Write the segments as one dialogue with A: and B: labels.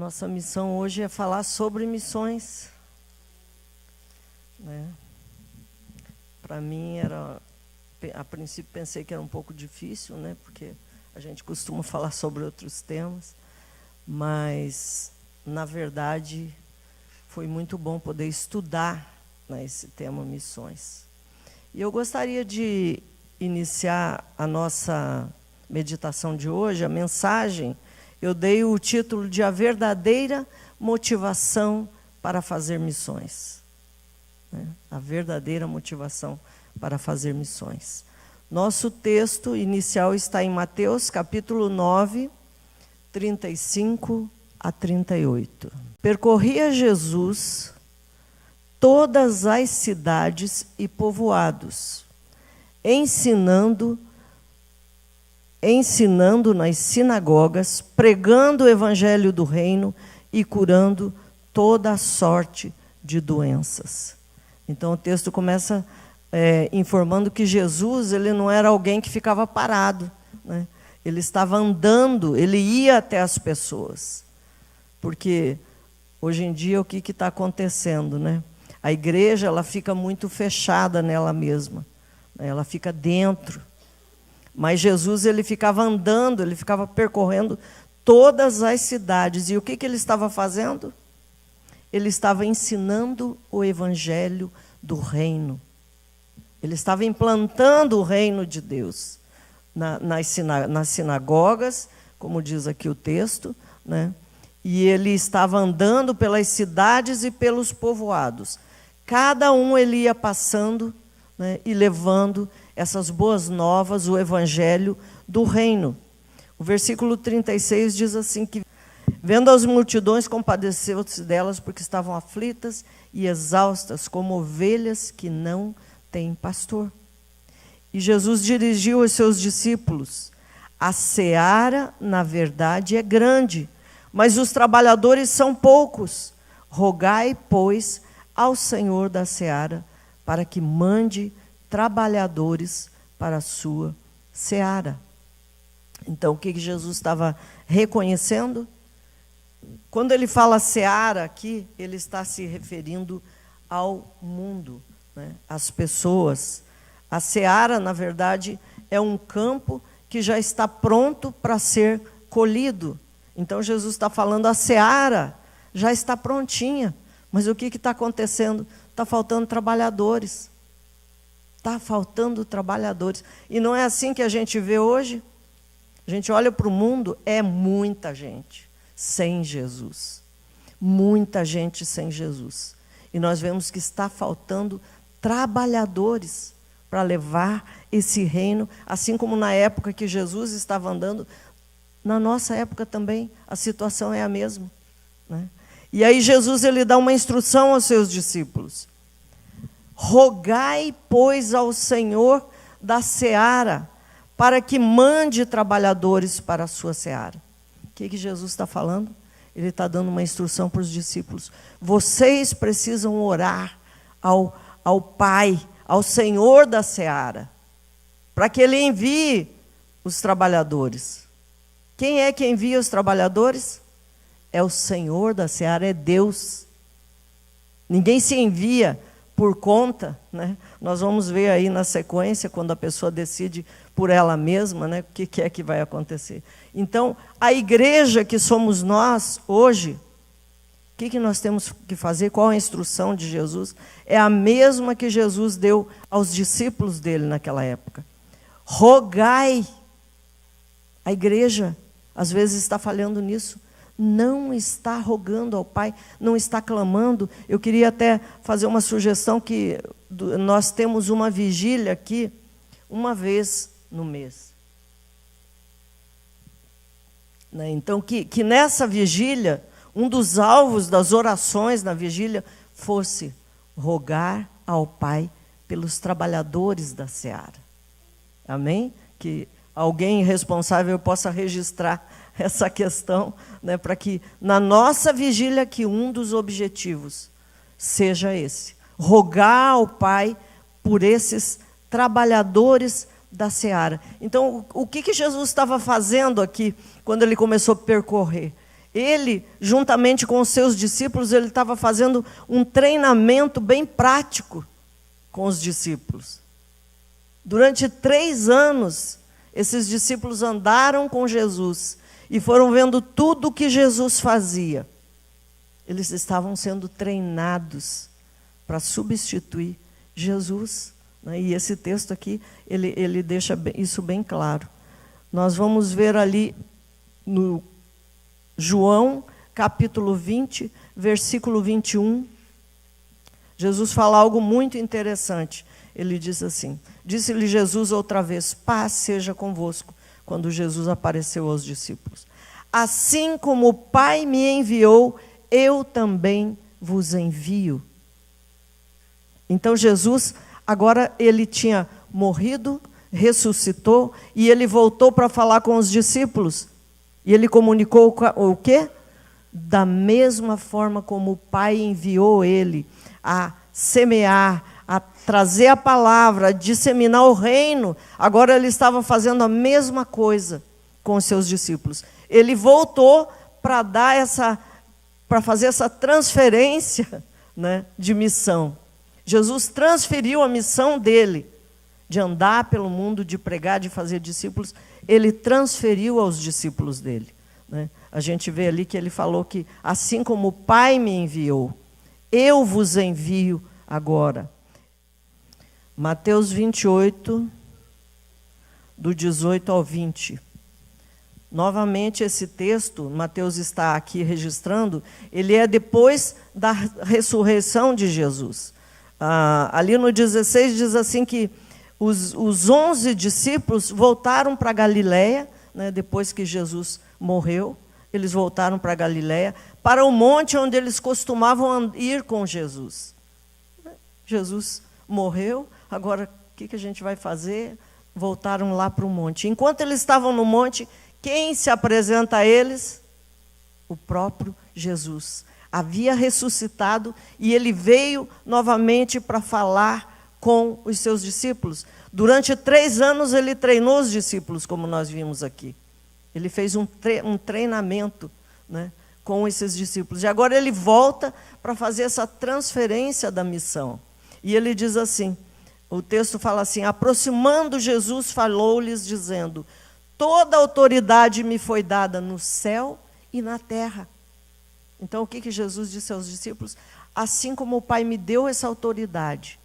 A: Nossa missão hoje é falar sobre missões, né? Para mim a princípio pensei que era um pouco difícil, né? Porque a gente costuma falar sobre outros temas, mas na verdade foi muito bom poder estudar, né, esse tema missões. E eu gostaria de iniciar a nossa meditação de hoje, a mensagem. Eu dei o título de A Verdadeira Motivação para Fazer Missões. A verdadeira motivação para fazer missões. Nosso texto inicial está em Mateus, capítulo 9, 35 a 38. Percorria Jesus todas as cidades e povoados, ensinando nas sinagogas, pregando o evangelho do reino e curando toda a sorte de doenças. Então o texto começa informando que Jesus, ele não era alguém que ficava parado, né? Ele estava andando, ele ia até as pessoas. Porque hoje em dia o que está acontecendo, né? A igreja, ela fica muito fechada nela mesma, né? Ela fica dentro. Mas Jesus, ele ficava andando, ele ficava percorrendo todas as cidades. E o que ele estava fazendo? Ele estava ensinando o evangelho do reino. Ele estava implantando o reino de Deus nas sinagogas, como diz aqui o texto, né? E ele estava andando pelas cidades e pelos povoados. Cada um ele ia passando, né, e levando essas boas novas, o evangelho do reino. O versículo 36 diz assim que, vendo as multidões, compadeceu-se delas, porque estavam aflitas e exaustas, como ovelhas que não têm pastor. E Jesus dirigiu aos seus discípulos: a seara, na verdade, é grande, mas os trabalhadores são poucos. Rogai, pois, ao Senhor da seara, para que mande trabalhadores para a sua seara. Então, o que Jesus estava reconhecendo? Quando ele fala seara aqui, ele está se referindo ao mundo, né? Às pessoas. A seara, na verdade, é um campo que já está pronto para ser colhido. Então, Jesus está falando, a seara já está prontinha. Mas o que está acontecendo? Está faltando trabalhadores. Está faltando trabalhadores. E não é assim que a gente vê hoje? A gente olha para o mundo, é muita gente sem Jesus. Muita gente sem Jesus. E nós vemos que está faltando trabalhadores para levar esse reino, assim como na época que Jesus estava andando, na nossa época também a situação é a mesma, né? E aí Jesus, ele dá uma instrução aos seus discípulos: rogai, pois, ao Senhor da seara, para que mande trabalhadores para a sua seara. O que Jesus está falando? Ele está dando uma instrução para os discípulos. Vocês precisam orar ao Pai, ao Senhor da seara, para que Ele envie os trabalhadores. Quem é que envia os trabalhadores? É o Senhor da seara, é Deus. Ninguém se envia por conta, né? Nós vamos ver aí na sequência, quando a pessoa decide por ela mesma, né, o que é que vai acontecer. Então, a igreja que somos nós hoje, o que nós temos que fazer? Qual a instrução de Jesus? É a mesma que Jesus deu aos discípulos dele naquela época. Rogai. A igreja, às vezes, está falhando nisso. Não está rogando ao Pai, não está clamando. Eu queria até fazer uma sugestão que nós temos uma vigília aqui, uma vez no mês. Né? Então, que nessa vigília, um dos alvos das orações na vigília fosse rogar ao Pai pelos trabalhadores da seara. Amém? Que alguém responsável possa registrar essa questão, né, para que na nossa vigília aqui um dos objetivos seja esse: rogar ao Pai por esses trabalhadores da seara. Então, o que Jesus estava fazendo aqui quando ele começou a percorrer? Ele, juntamente com os seus discípulos, ele estava fazendo um treinamento bem prático com os discípulos. Durante 3 anos, esses discípulos andaram com Jesus e foram vendo tudo o que Jesus fazia. Eles estavam sendo treinados para substituir Jesus, né? E esse texto aqui, ele deixa isso bem claro. Nós vamos ver ali no João, capítulo 20, versículo 21. Jesus fala algo muito interessante. Ele diz assim: disse-lhe Jesus outra vez, paz seja convosco, quando Jesus apareceu aos discípulos. Assim como o Pai me enviou, eu também vos envio. Então Jesus, agora ele tinha morrido, ressuscitou, e ele voltou para falar com os discípulos. E ele comunicou o quê? Da mesma forma como o Pai enviou ele a semear, a trazer a palavra, a disseminar o reino, agora ele estava fazendo a mesma coisa com os seus discípulos. Ele voltou para fazer essa transferência, né, de missão. Jesus transferiu a missão dele, de andar pelo mundo, de pregar, de fazer discípulos, ele transferiu aos discípulos dele, né? A gente vê ali que ele falou que, assim como o Pai me enviou, eu vos envio agora. Mateus 28, do 18 ao 20. Novamente, esse texto, Mateus está aqui registrando, ele é depois da ressurreição de Jesus. Ali no 16 diz assim que os 11 discípulos voltaram para Galiléia, né, depois que Jesus morreu, eles voltaram para Galiléia, para o monte onde eles costumavam ir com Jesus. Jesus morreu, agora o que a gente vai fazer? Voltaram lá para o monte. Enquanto eles estavam no monte, quem se apresenta a eles? O próprio Jesus. Havia ressuscitado e ele veio novamente para falar com os seus discípulos. Durante 3 anos ele treinou os discípulos, como nós vimos aqui. Ele fez um treinamento, né, com esses discípulos. E agora ele volta para fazer essa transferência da missão. E ele diz assim, o texto fala assim, aproximando Jesus, falou-lhes dizendo, toda autoridade me foi dada no céu e na terra. Então o que Jesus disse aos discípulos? Assim como o Pai me deu essa autoridade,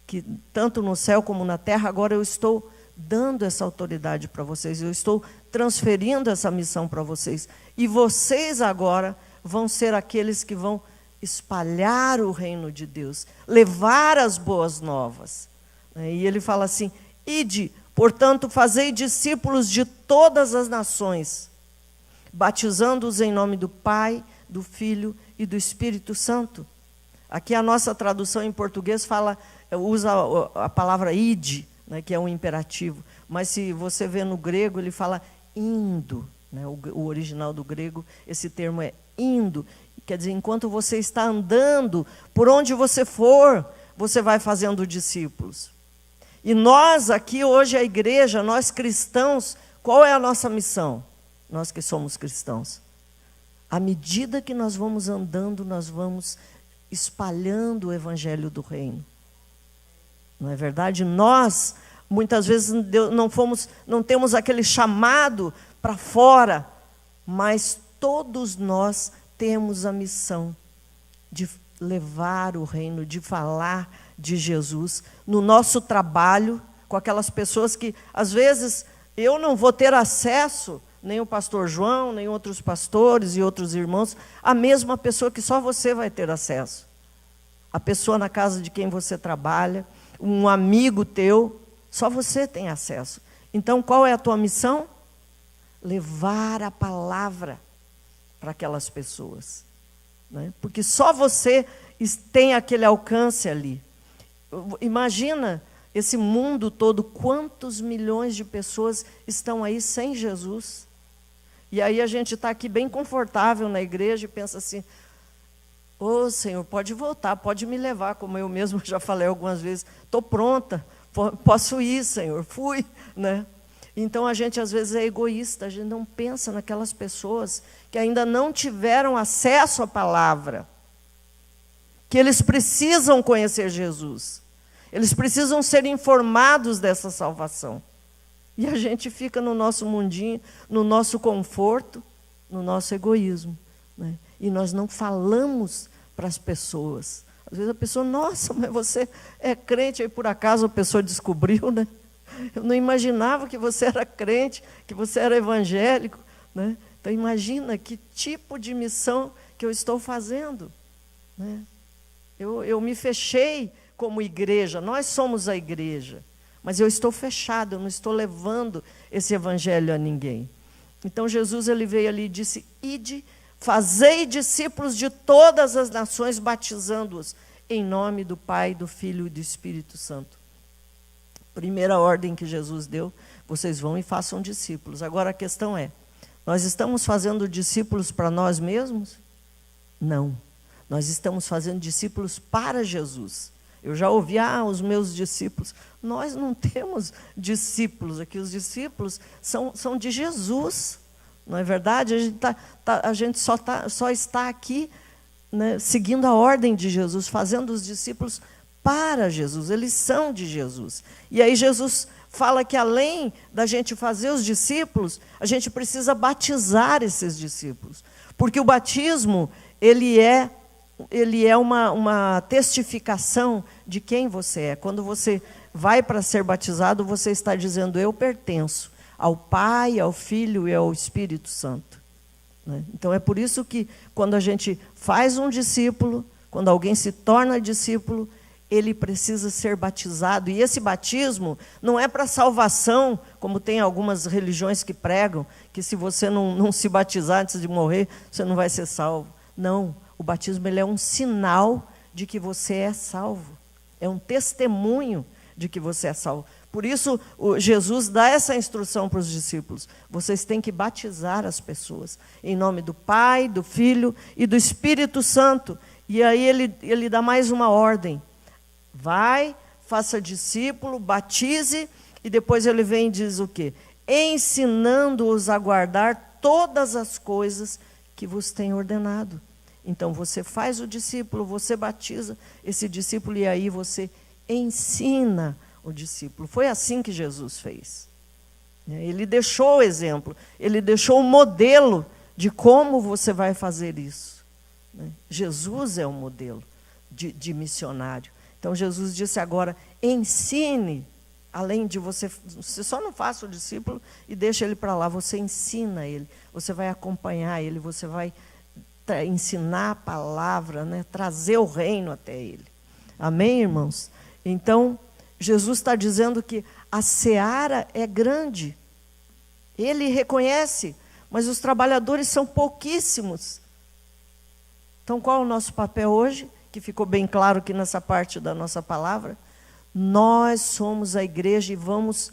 A: que tanto no céu como na terra, agora eu estou dando essa autoridade para vocês, eu estou transferindo essa missão para vocês. E vocês agora vão ser aqueles que vão espalhar o reino de Deus, levar as boas novas. E ele fala assim, ide, portanto, fazei discípulos de todas as nações, batizando-os em nome do Pai, do Filho e do Espírito Santo. Aqui a nossa tradução em português usa a palavra ide, né, que é um imperativo. Mas se você vê no grego, ele fala indo. Né, o original do grego, esse termo é indo. Quer dizer, enquanto você está andando, por onde você for, você vai fazendo discípulos. E nós aqui, hoje, a igreja, nós cristãos, qual é a nossa missão? Nós que somos cristãos. À medida que nós vamos andando, nós vamos espalhando o evangelho do reino. Não é verdade? Nós, muitas vezes, não temos aquele chamado para fora, mas todos nós temos a missão de levar o reino, de falar de Jesus no nosso trabalho, com aquelas pessoas que, às vezes, eu não vou ter acesso, nem o pastor João, nem outros pastores e outros irmãos, a mesma pessoa que só você vai ter acesso. A pessoa na casa de quem você trabalha, um amigo teu, só você tem acesso. Então, qual é a tua missão? Levar a palavra para aquelas pessoas, né? Porque só você tem aquele alcance ali. Imagina esse mundo todo, quantos milhões de pessoas estão aí sem Jesus. E aí a gente está aqui bem confortável na igreja e pensa assim, ô Senhor, pode voltar, pode me levar, como eu mesmo já falei algumas vezes, estou pronta, posso ir, Senhor, fui, né? Então, a gente, às vezes, é egoísta, a gente não pensa naquelas pessoas que ainda não tiveram acesso à palavra, que eles precisam conhecer Jesus, eles precisam ser informados dessa salvação. E a gente fica no nosso mundinho, no nosso conforto, no nosso egoísmo, né? E nós não falamos para as pessoas. Às vezes a pessoa, nossa, mas você é crente, aí por acaso a pessoa descobriu, né? Eu não imaginava que você era crente, que você era evangélico, né? Então imagina que tipo de missão que eu estou fazendo, né? Eu me fechei como igreja, nós somos a igreja, mas eu estou fechado, eu não estou levando esse evangelho a ninguém. Então Jesus, ele veio ali e disse: ide, fazei discípulos de todas as nações, batizando-os em nome do Pai, do Filho e do Espírito Santo. Primeira ordem que Jesus deu: vocês vão e façam discípulos. Agora a questão é, nós estamos fazendo discípulos para nós mesmos? Não. Nós estamos fazendo discípulos para Jesus. Eu já ouvi, os meus discípulos. Nós não temos discípulos aqui, os discípulos são de Jesus. Não é verdade? A gente só está aqui, né, seguindo a ordem de Jesus, fazendo os discípulos para Jesus, eles são de Jesus. E aí Jesus fala que além da gente fazer os discípulos, a gente precisa batizar esses discípulos. Porque o batismo, ele é uma testificação de quem você é. Quando você vai para ser batizado, você está dizendo: eu pertenço ao Pai, ao Filho e ao Espírito Santo, né? Então é por isso que quando a gente faz um discípulo, quando alguém se torna discípulo, ele precisa ser batizado. E esse batismo não é para salvação, como tem algumas religiões que pregam, que se você não se batizar antes de morrer, você não vai ser salvo. Não. O batismo, ele é um sinal de que você é salvo. É um testemunho de que você é salvo. Por isso, Jesus dá essa instrução para os discípulos. Vocês têm que batizar as pessoas em nome do Pai, do Filho e do Espírito Santo. E aí ele dá mais uma ordem. Vai, faça discípulo, batize, e depois ele vem e diz o quê? Ensinando-os a guardar todas as coisas que vos tenho ordenado. Então, você faz o discípulo, você batiza esse discípulo e aí você ensina o discípulo. Foi assim que Jesus fez. Ele deixou o exemplo, ele deixou o modelo de como você vai fazer isso. Jesus é o modelo de missionário. Então, Jesus disse agora: ensine, além de você só não faça o discípulo e deixa ele para lá, você ensina ele, você vai acompanhar ele, você vai ensinar a palavra, né? Trazer o reino até ele. Amém, irmãos? Então, Jesus está dizendo que a seara é grande. Ele reconhece, mas os trabalhadores são pouquíssimos. Então, qual é o nosso papel hoje? Que ficou bem claro aqui nessa parte da nossa palavra. Nós somos a igreja e vamos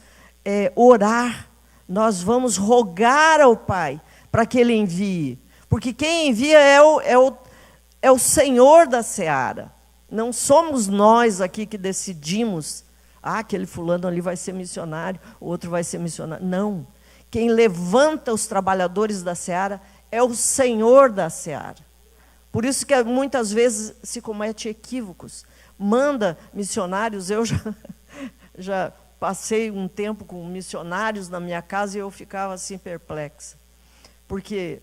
A: orar. Nós vamos rogar ao Pai para que Ele envie. Porque quem envia é o Senhor da seara. Não somos nós aqui que decidimos: aquele fulano ali vai ser missionário, o outro vai ser missionário. Não. Quem levanta os trabalhadores da seara é o Senhor da seara. Por isso que muitas vezes se comete equívocos. Manda missionários, eu já passei um tempo com missionários na minha casa e eu ficava assim perplexa. Porque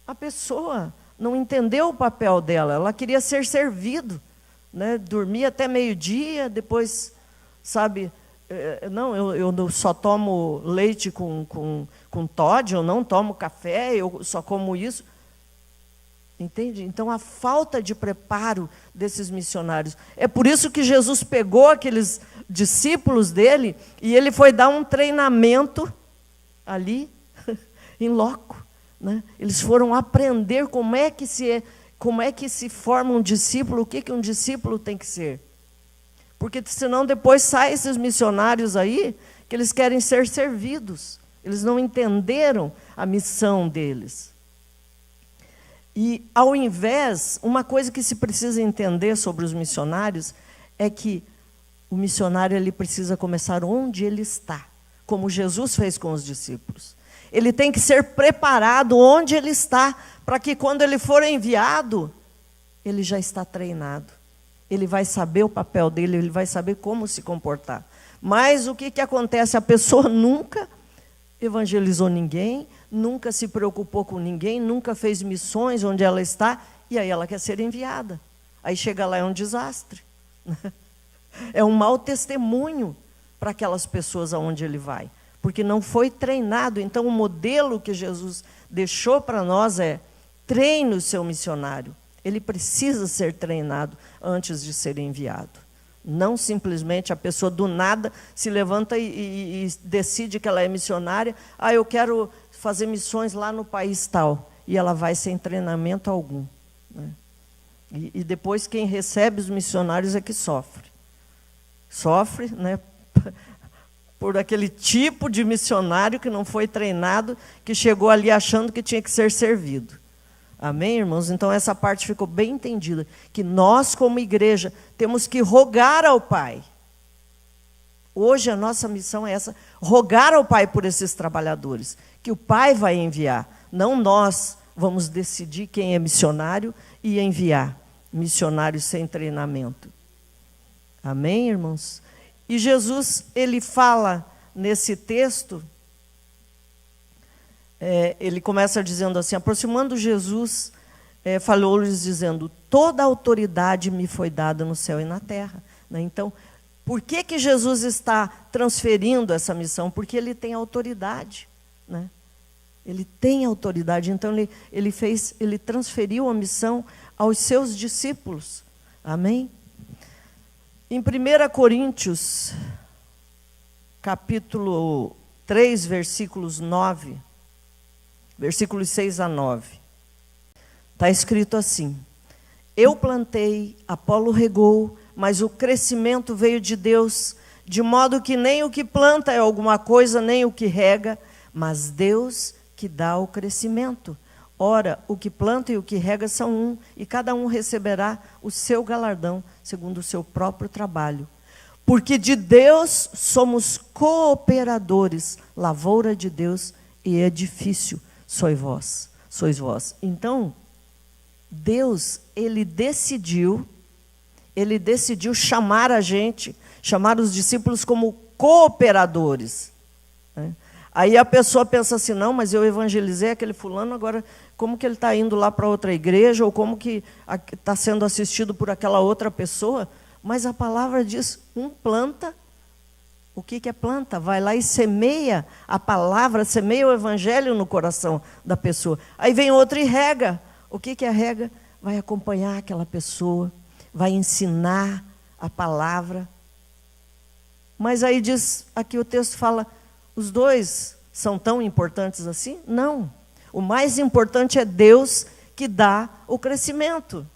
A: a pessoa não entendeu o papel dela, ela queria ser servido, né? Dormia até meio-dia, depois, sabe, eu só tomo leite com Toddy, eu não tomo café, eu só como isso. Entende? Então, a falta de preparo desses missionários. É por isso que Jesus pegou aqueles discípulos dele e ele foi dar um treinamento ali, em loco, né? Eles foram aprender como é que se forma um discípulo, o que um discípulo tem que ser. Porque senão depois saem esses missionários aí que eles querem ser servidos. Eles não entenderam a missão deles. E, ao invés, uma coisa que se precisa entender sobre os missionários é que o missionário ele precisa começar onde ele está. como Jesus fez com os discípulos. Ele tem que ser preparado onde ele está, para que quando ele for enviado, ele já está treinado. Ele vai saber o papel dele, ele vai saber como se comportar. Mas o que acontece? A pessoa nunca evangelizou ninguém, nunca se preocupou com ninguém, nunca fez missões onde ela está, e aí ela quer ser enviada. Aí chega lá, é um desastre. É um mau testemunho para aquelas pessoas aonde ele vai, porque não foi treinado. Então, o modelo que Jesus deixou para nós é: treine o seu missionário. Ele precisa ser treinado antes de ser enviado. Não simplesmente a pessoa do nada se levanta e decide que ela é missionária. Eu quero fazer missões lá no país tal. E ela vai sem treinamento algum, né? E depois quem recebe os missionários é que sofre. Sofre, né, por aquele tipo de missionário que não foi treinado, que chegou ali achando que tinha que ser servido. Amém, irmãos? Então essa parte ficou bem entendida, que nós como igreja temos que rogar ao Pai. Hoje a nossa missão é essa: rogar ao Pai por esses trabalhadores, que o Pai vai enviar. Não nós vamos decidir quem é missionário e enviar missionários sem treinamento. Amém, irmãos? E Jesus, ele fala nesse texto, ele começa dizendo assim: aproximando Jesus, falou-lhes dizendo: toda a autoridade me foi dada no céu e na terra. Né? Então, por que Jesus está transferindo essa missão? Porque ele tem autoridade, né? Ele tem autoridade, então ele transferiu a missão aos seus discípulos. Amém? Em 1 Coríntios, capítulo 3, versículos 6 a 9, está escrito assim: eu plantei, Apolo regou, mas o crescimento veio de Deus, de modo que nem o que planta é alguma coisa, nem o que rega, mas Deus que dá o crescimento. Ora, o que planta e o que rega são um, e cada um receberá o seu galardão, segundo o seu próprio trabalho. Porque de Deus somos cooperadores, lavoura de Deus e edifício sois vós. Então, Deus, ele decidiu chamar a gente, chamar os discípulos como cooperadores, né? Aí a pessoa pensa assim: não, mas eu evangelizei aquele fulano, agora como que ele está indo lá para outra igreja, ou como que está sendo assistido por aquela outra pessoa? Mas a palavra diz: um planta. O que é planta? Vai lá e semeia a palavra, semeia o evangelho no coração da pessoa. Aí vem outro e rega. O que é rega? Vai acompanhar aquela pessoa, vai ensinar a palavra. Mas aí diz, aqui o texto fala: os dois são tão importantes assim? Não. O mais importante é Deus que dá o crescimento.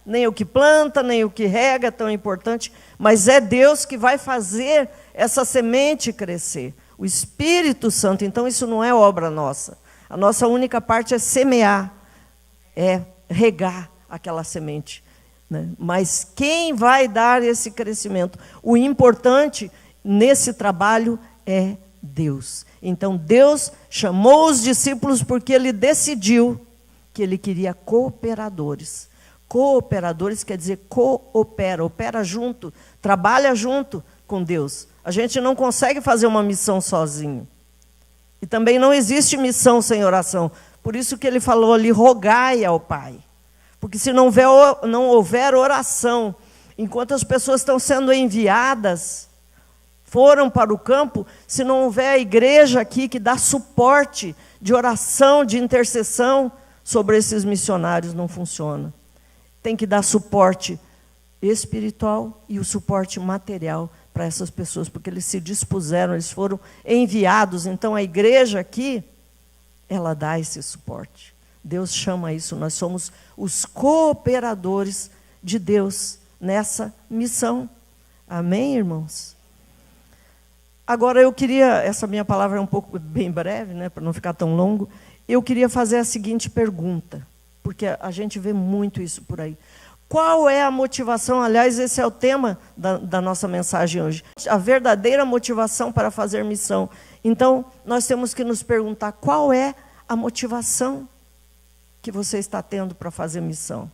A: Nem o que planta, nem o que rega é tão importante, mas é Deus que vai fazer essa semente crescer. O Espírito Santo. Então isso não é obra nossa. A nossa única parte é semear, é regar aquela semente, né? Mas quem vai dar esse crescimento? O importante nesse trabalho é Deus. Então Deus chamou os discípulos porque ele decidiu que ele queria cooperadores. Cooperadores quer dizer coopera, opera junto, trabalha junto com Deus. A gente não consegue fazer uma missão sozinho. E também não existe missão sem oração. Por isso que ele falou ali: rogai ao Pai. Porque se não houver oração, enquanto as pessoas estão sendo enviadas, foram para o campo, se não houver a igreja aqui que dá suporte de oração, de intercessão sobre esses missionários, não funciona. Tem que dar suporte espiritual e o suporte material para essas pessoas, porque eles se dispuseram, eles foram enviados. Então a igreja aqui, ela dá esse suporte. Deus chama isso, nós somos os cooperadores de Deus nessa missão. Amém, irmãos? Agora eu queria, essa minha palavra é um pouco bem breve, né, para não ficar tão longo. Eu queria fazer a seguinte pergunta, porque a gente vê muito isso por aí. Qual é a motivação? Aliás, esse é o tema da nossa mensagem hoje. A verdadeira motivação para fazer missão. Então, nós temos que nos perguntar qual é a motivação que você está tendo para fazer missão.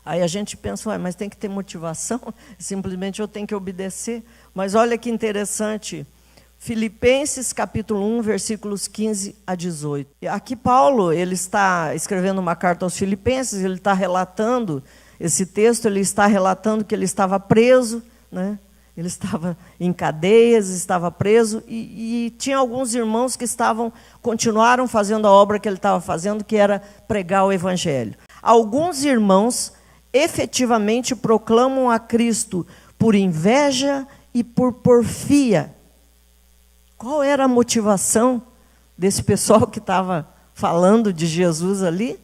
A: Aí a gente pensa, mas tem que ter motivação? Simplesmente eu tenho que obedecer. Mas olha que interessante. Filipenses capítulo 1, versículos 15 a 18. Aqui Paulo, ele está escrevendo uma carta aos Filipenses, ele está relatando esse texto, ele está relatando que ele estava preso, né? Ele estava em cadeias, estava preso, e tinha alguns irmãos que continuaram fazendo a obra que ele estava fazendo, que era pregar o Evangelho. Alguns irmãos efetivamente proclamam a Cristo por inveja e por porfia. Qual era a motivação desse pessoal que estava falando de Jesus ali?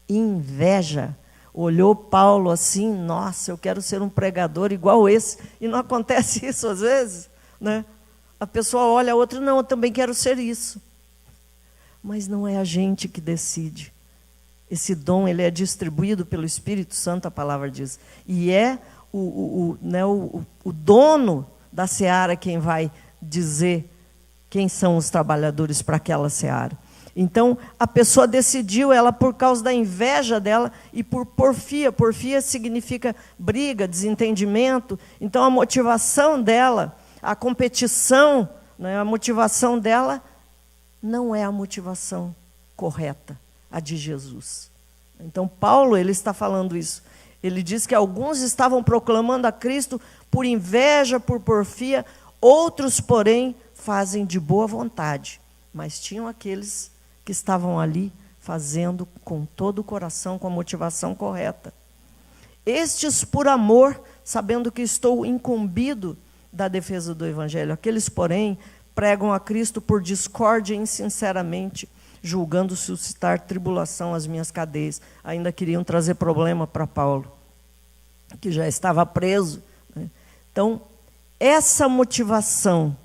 A: Inveja. Olhou Paulo assim, nossa, eu quero ser um pregador igual esse. E não acontece isso às vezes, né? A pessoa olha a outra, não, eu também quero ser isso. Mas não é a gente que decide. Esse dom, ele é distribuído pelo Espírito Santo, a palavra diz. E é o dono da seara quem vai dizer quem são os trabalhadores para aquela seara. Então, a pessoa decidiu, ela por causa da inveja dela e por porfia. Porfia significa briga, desentendimento. Então, a motivação dela, a competição, né, a motivação dela não é a motivação correta, a de Jesus. Então, Paulo, ele está falando isso. Ele diz que alguns estavam proclamando a Cristo por inveja, por porfia, outros, porém, fazem de boa vontade. Mas tinham aqueles que estavam ali fazendo com todo o coração, com a motivação correta. Estes por amor, sabendo que estou incumbido da defesa do Evangelho. Aqueles, porém, pregam a Cristo por discórdia insinceramente, julgando suscitar tribulação às minhas cadeias. Ainda queriam trazer problema para Paulo, que já estava preso, né? Então, essa motivação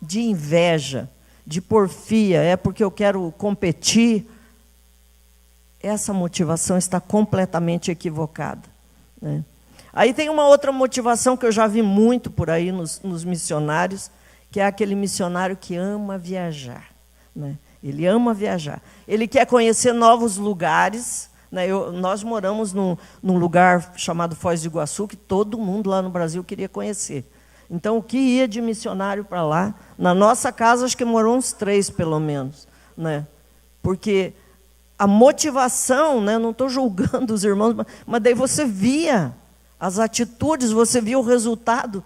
A: de inveja, de porfia, é porque eu quero competir, essa motivação está completamente equivocada, né? Aí tem uma outra motivação que eu já vi muito por aí nos missionários, que é aquele missionário que ama viajar, né? Ele ama viajar. Ele quer conhecer novos lugares, né? Nós moramos num lugar chamado Foz do Iguaçu, que todo mundo lá no Brasil queria conhecer. Então, o que ia de missionário para lá? Na nossa casa, acho que morou uns 3, pelo menos, né? Porque a motivação, né? Não estou julgando os irmãos, mas daí você via as atitudes, você via o resultado.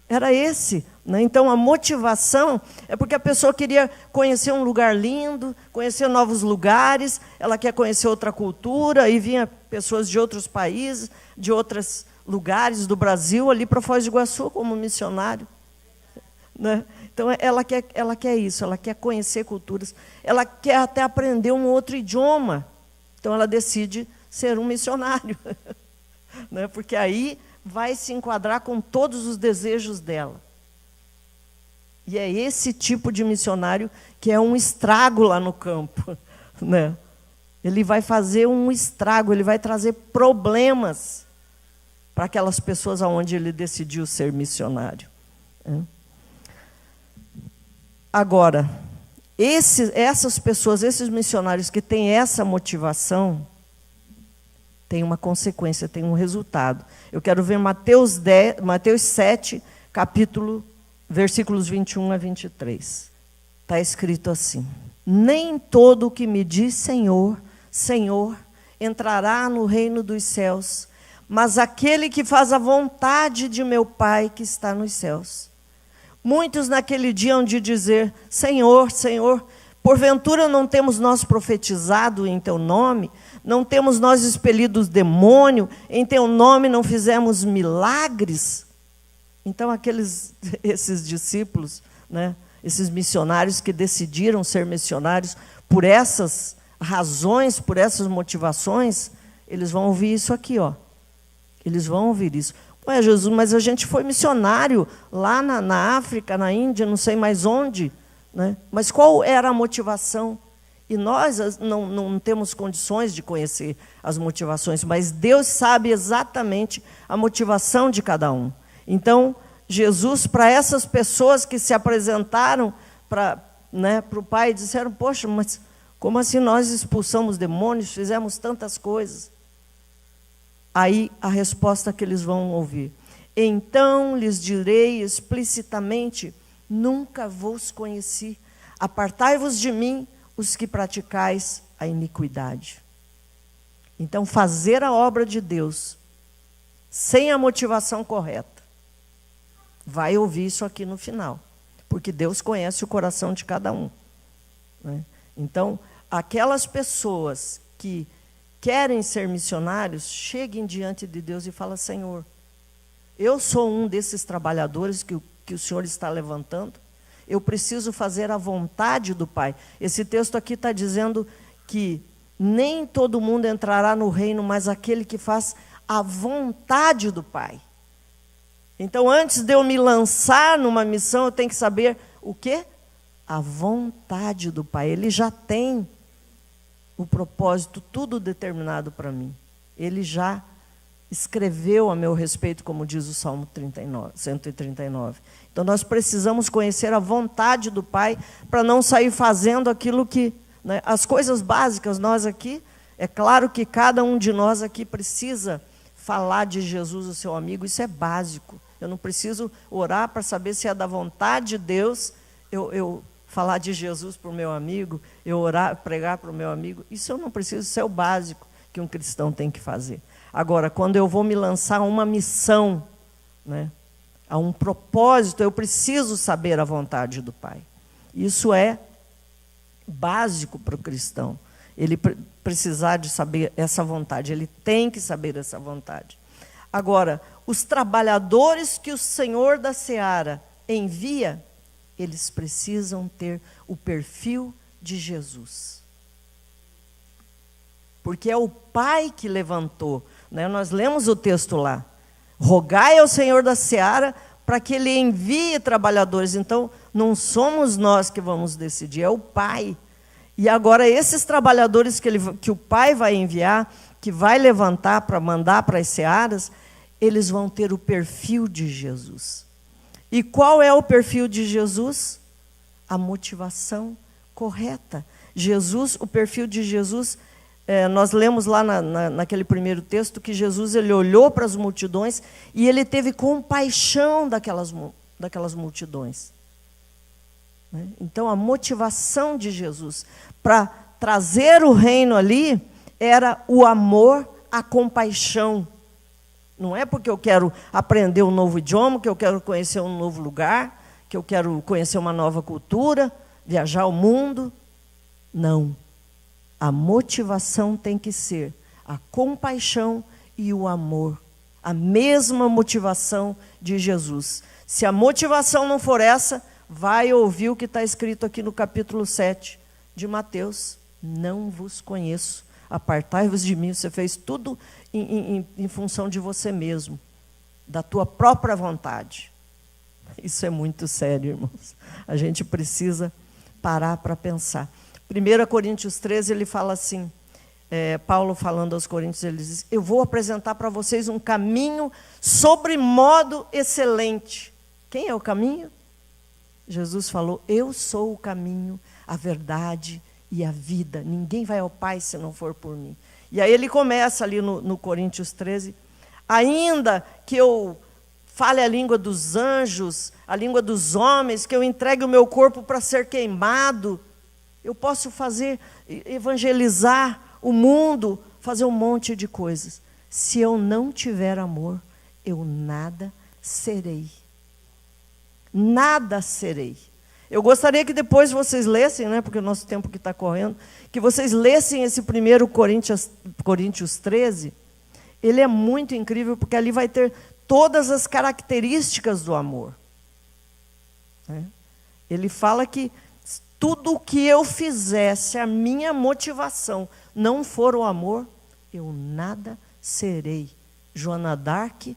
A: Era esse, né? Então, a motivação é porque a pessoa queria conhecer um lugar lindo, conhecer novos lugares, ela quer conhecer outra cultura, aí vinha pessoas de outros países, de outros lugares do Brasil, ali para Foz do Iguaçu, como missionário, né? Então, ela quer isso, ela quer conhecer culturas, ela quer até aprender um outro idioma. Então, ela decide ser um missionário, né? Porque aí vai se enquadrar com todos os desejos dela. E é esse tipo de missionário que é um estrago lá no campo, né? Ele vai fazer um estrago, ele vai trazer problemas para aquelas pessoas aonde ele decidiu ser missionário, né? Agora, essas pessoas, esses missionários que têm essa motivação, tem uma consequência, tem um resultado. Eu quero ver Mateus 7, versículos 21 a 23. Está escrito assim: nem todo o que me diz Senhor, Senhor, entrará no reino dos céus, mas aquele que faz a vontade de meu Pai que está nos céus. Muitos naquele dia hão de dizer: Senhor, Senhor, porventura não temos nós profetizado em teu nome? Não temos nós expelido os demônios? Em teu nome não fizemos milagres? Então, esses discípulos, né, esses missionários que decidiram ser missionários por essas razões, por essas motivações, eles vão ouvir isso aqui, ó. Eles vão ouvir isso. Ué, Jesus, mas a gente foi missionário lá na África, na Índia, não sei mais onde, né? Mas qual era a motivação? E nós não temos condições de conhecer as motivações, mas Deus sabe exatamente a motivação de cada um. Então, Jesus, para essas pessoas que se apresentaram para o Pai, disseram, poxa, mas como assim nós expulsamos demônios, fizemos tantas coisas? Aí a resposta que eles vão ouvir. Então lhes direi explicitamente, nunca vos conheci. Apartai-vos de mim, os que praticais a iniquidade. Então, fazer a obra de Deus sem a motivação correta, vai ouvir isso aqui no final, porque Deus conhece o coração de cada um, né? Então, aquelas pessoas que querem ser missionários, cheguem diante de Deus e falem, Senhor, eu sou um desses trabalhadores que o Senhor está levantando, eu preciso fazer a vontade do Pai. Esse texto aqui está dizendo que nem todo mundo entrará no reino, mas aquele que faz a vontade do Pai. Então, antes de eu me lançar numa missão, eu tenho que saber o quê? A vontade do Pai. Ele já tem o propósito, tudo determinado para mim. Ele já escreveu a meu respeito, como diz o Salmo 139. Então, nós precisamos conhecer a vontade do Pai para não sair fazendo aquilo que... né, as coisas básicas, nós aqui, é claro que cada um de nós aqui precisa falar de Jesus, o seu amigo, isso é básico. Eu não preciso orar para saber se é da vontade de Deus, eu falar de Jesus para o meu amigo, eu orar, pregar para o meu amigo, isso eu não preciso, isso é o básico que um cristão tem que fazer. Agora, quando eu vou me lançar a uma missão, né, a um propósito, eu preciso saber a vontade do Pai. Isso é básico para o cristão. Ele precisar de saber essa vontade, ele tem que saber essa vontade. Agora, os trabalhadores que o Senhor da Seara envia, eles precisam ter o perfil de Jesus. Porque é o Pai que levantou, né? Nós lemos o texto lá. Rogai ao Senhor da Seara para que Ele envie trabalhadores. Então, não somos nós que vamos decidir, é o Pai. E agora, esses trabalhadores que o Pai vai enviar, que vai levantar para mandar para as searas, eles vão ter o perfil de Jesus. E qual é o perfil de Jesus? A motivação correta. Jesus, o perfil de Jesus... nós lemos lá naquele primeiro texto que Jesus ele olhou para as multidões e ele teve compaixão daquelas multidões. Né? Então, a motivação de Jesus para trazer o reino ali era o amor, a compaixão. Não é porque eu quero aprender um novo idioma, que eu quero conhecer um novo lugar, que eu quero conhecer uma nova cultura, viajar o mundo. Não. A motivação tem que ser a compaixão e o amor. A mesma motivação de Jesus. Se a motivação não for essa, vai ouvir o que está escrito aqui no capítulo 7 de Mateus. Não vos conheço. Apartai-vos de mim. Você fez tudo em função de você mesmo, da tua própria vontade. Isso é muito sério, irmãos. A gente precisa parar para pensar. 1 Coríntios 13, ele fala assim, Paulo falando aos Coríntios, ele diz, eu vou apresentar para vocês um caminho sobre modo excelente. Quem é o caminho? Jesus falou, eu sou o caminho, a verdade e a vida. Ninguém vai ao Pai se não for por mim. E aí ele começa ali no Coríntios 13, ainda que eu fale a língua dos anjos, a língua dos homens, que eu entregue o meu corpo para ser queimado, eu posso evangelizar o mundo, fazer um monte de coisas. Se eu não tiver amor, eu nada serei. Nada serei. Eu gostaria que depois vocês lessem, né, porque o nosso tempo que está correndo, que vocês lessem esse 1 Coríntios 13. Ele é muito incrível, porque ali vai ter todas as características do amor. Né? Ele fala que tudo o que eu fizesse, a minha motivação não for o amor, eu nada serei. Joana d'Arc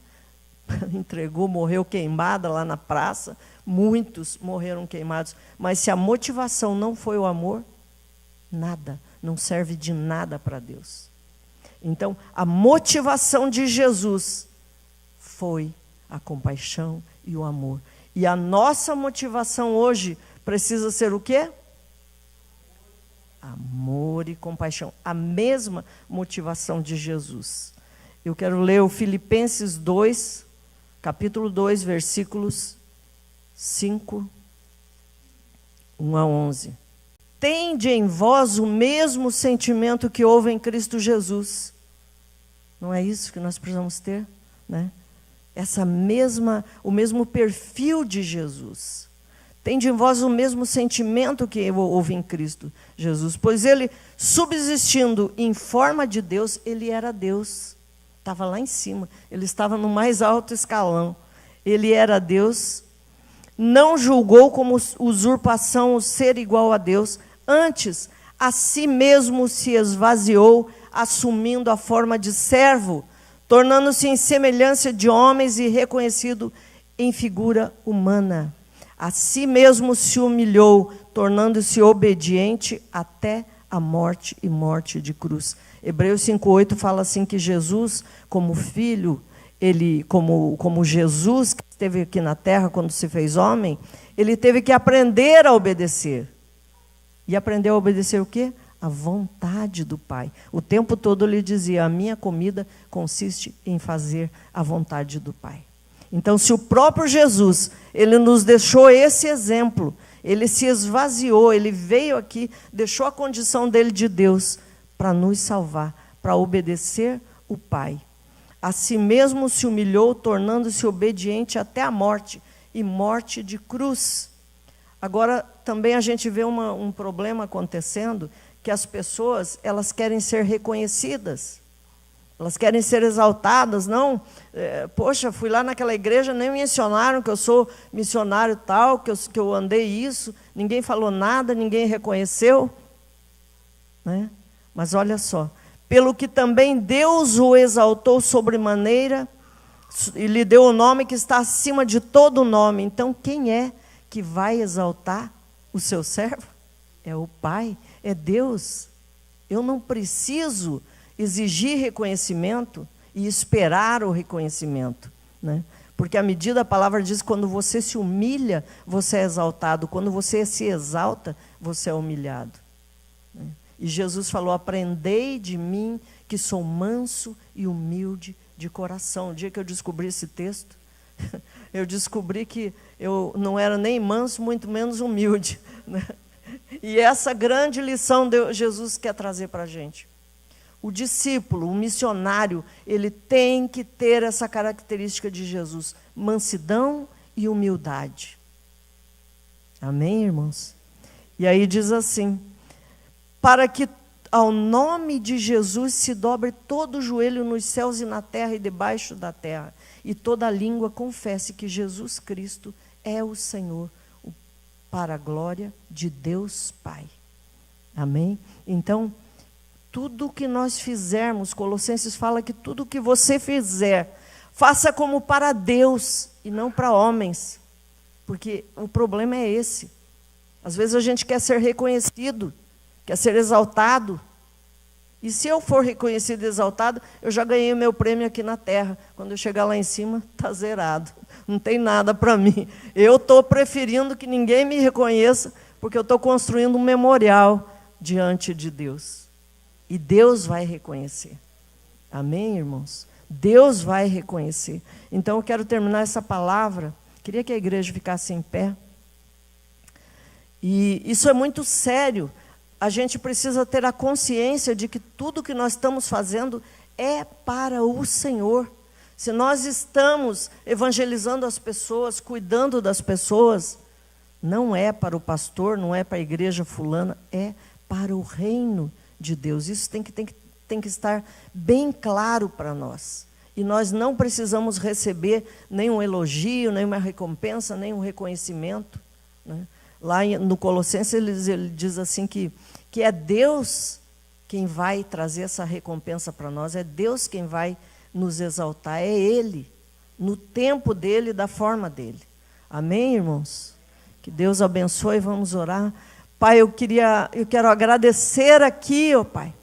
A: entregou, morreu queimada lá na praça, muitos morreram queimados, mas se a motivação não foi o amor, Nada, não serve de nada para Deus. Então, a motivação de Jesus foi a compaixão e o amor. E a nossa motivação hoje precisa ser o quê? Amor e compaixão. A mesma motivação de Jesus. Eu quero ler o Filipenses 2, capítulo 2, versículos 5, 1 a 11. Tende em vós o mesmo sentimento que houve em Cristo Jesus. Não é isso que nós precisamos ter, né? O mesmo perfil de Jesus. Tende em vós o mesmo sentimento que houve em Cristo Jesus. Pois ele, subsistindo em forma de Deus, ele era Deus. Estava lá em cima. Ele estava no mais alto escalão. Ele era Deus. Não julgou como usurpação o ser igual a Deus. Antes, a si mesmo se esvaziou, assumindo a forma de servo, tornando-se em semelhança de homens e reconhecido em figura humana. A si mesmo se humilhou, tornando-se obediente até a morte e morte de cruz. Hebreus 5,8 fala assim que Jesus, como filho, como Jesus que esteve aqui na terra quando se fez homem, ele teve que aprender a obedecer. E aprendeu a obedecer o quê? A vontade do Pai. O tempo todo ele dizia, a minha comida consiste em fazer a vontade do Pai. Então, se o próprio Jesus, ele nos deixou esse exemplo, ele se esvaziou, ele veio aqui, deixou a condição dele de Deus para nos salvar, para obedecer o Pai. A si mesmo se humilhou, tornando-se obediente até a morte, e morte de cruz. Agora, também a gente vê um problema acontecendo, que as pessoas, elas querem ser reconhecidas, elas querem ser exaltadas, não, poxa, fui lá naquela igreja, nem mencionaram que eu sou missionário tal, que eu andei isso, ninguém falou nada, ninguém reconheceu, né? Mas olha só, pelo que também Deus o exaltou sobremaneira, e lhe deu o nome que está acima de todo nome. Então, quem é que vai exaltar o seu servo? É o Pai, é Deus. Eu não preciso exigir reconhecimento e esperar o reconhecimento, né? Porque à medida a palavra diz, quando você se humilha, você é exaltado. Quando você se exalta, você é humilhado, né? E Jesus falou, aprendei de mim, que sou manso e humilde de coração. O dia que eu descobri esse texto, eu descobri que eu não era nem manso, muito menos humilde, né? E essa grande lição Jesus quer trazer para a gente. O discípulo, o missionário, ele tem que ter essa característica de Jesus, mansidão e humildade. Amém, irmãos? E aí diz assim, para que ao nome de Jesus se dobre todo o joelho nos céus e na terra e debaixo da terra, e toda língua confesse que Jesus Cristo é o Senhor, para a glória de Deus Pai. Amém? Então, tudo que nós fizermos, Colossenses fala que tudo que você fizer, faça como para Deus e não para homens. Porque o problema é esse. Às vezes a gente quer ser reconhecido, quer ser exaltado. E se eu for reconhecido e exaltado, eu já ganhei o meu prêmio aqui na terra. Quando eu chegar lá em cima, está zerado. Não tem nada para mim. Eu estou preferindo que ninguém me reconheça, porque eu estou construindo um memorial diante de Deus. E Deus vai reconhecer. Amém, irmãos? Deus vai reconhecer. Então eu quero terminar essa palavra. Queria que a igreja ficasse em pé. E isso é muito sério. A gente precisa ter a consciência de que tudo que nós estamos fazendo é para o Senhor. Se nós estamos evangelizando as pessoas, cuidando das pessoas, não é para o pastor, não é para a igreja fulana, é para o reino de Deus. Isso tem que estar bem claro para nós. E nós não precisamos receber nenhum elogio, nenhuma recompensa, nenhum reconhecimento, né? Lá no Colossenses ele diz assim que é Deus quem vai trazer essa recompensa para nós, é Deus quem vai nos exaltar, é Ele, no tempo dEle, da forma dEle. Amém, irmãos? Que Deus abençoe, vamos orar. Pai, eu quero agradecer aqui, ó Pai,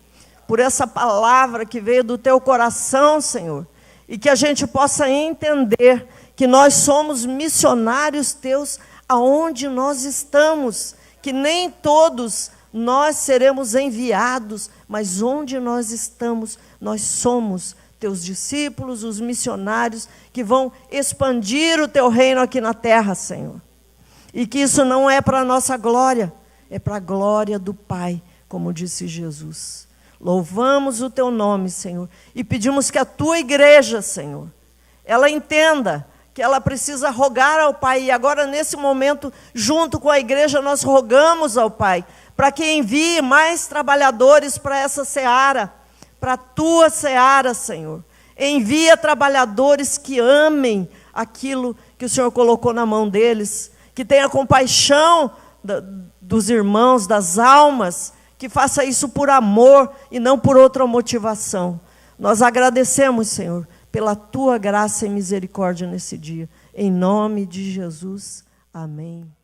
A: por essa palavra que veio do Teu coração, Senhor, e que a gente possa entender que nós somos missionários Teus aonde nós estamos, que nem todos nós seremos enviados, mas onde nós estamos, nós somos Teus discípulos, os missionários que vão expandir o Teu reino aqui na terra, Senhor. E que isso não é para a nossa glória, é para a glória do Pai, como disse Jesus. Louvamos o Teu nome, Senhor, e pedimos que a Tua igreja, Senhor, ela entenda que ela precisa rogar ao Pai. E agora, nesse momento, junto com a igreja, nós rogamos ao Pai, para que envie mais trabalhadores para essa seara, para a Tua seara, Senhor. Envia trabalhadores que amem aquilo que o Senhor colocou na mão deles, que tenha compaixão dos irmãos, das almas, que faça isso por amor e não por outra motivação. Nós agradecemos, Senhor, pela Tua graça e misericórdia nesse dia. Em nome de Jesus. Amém.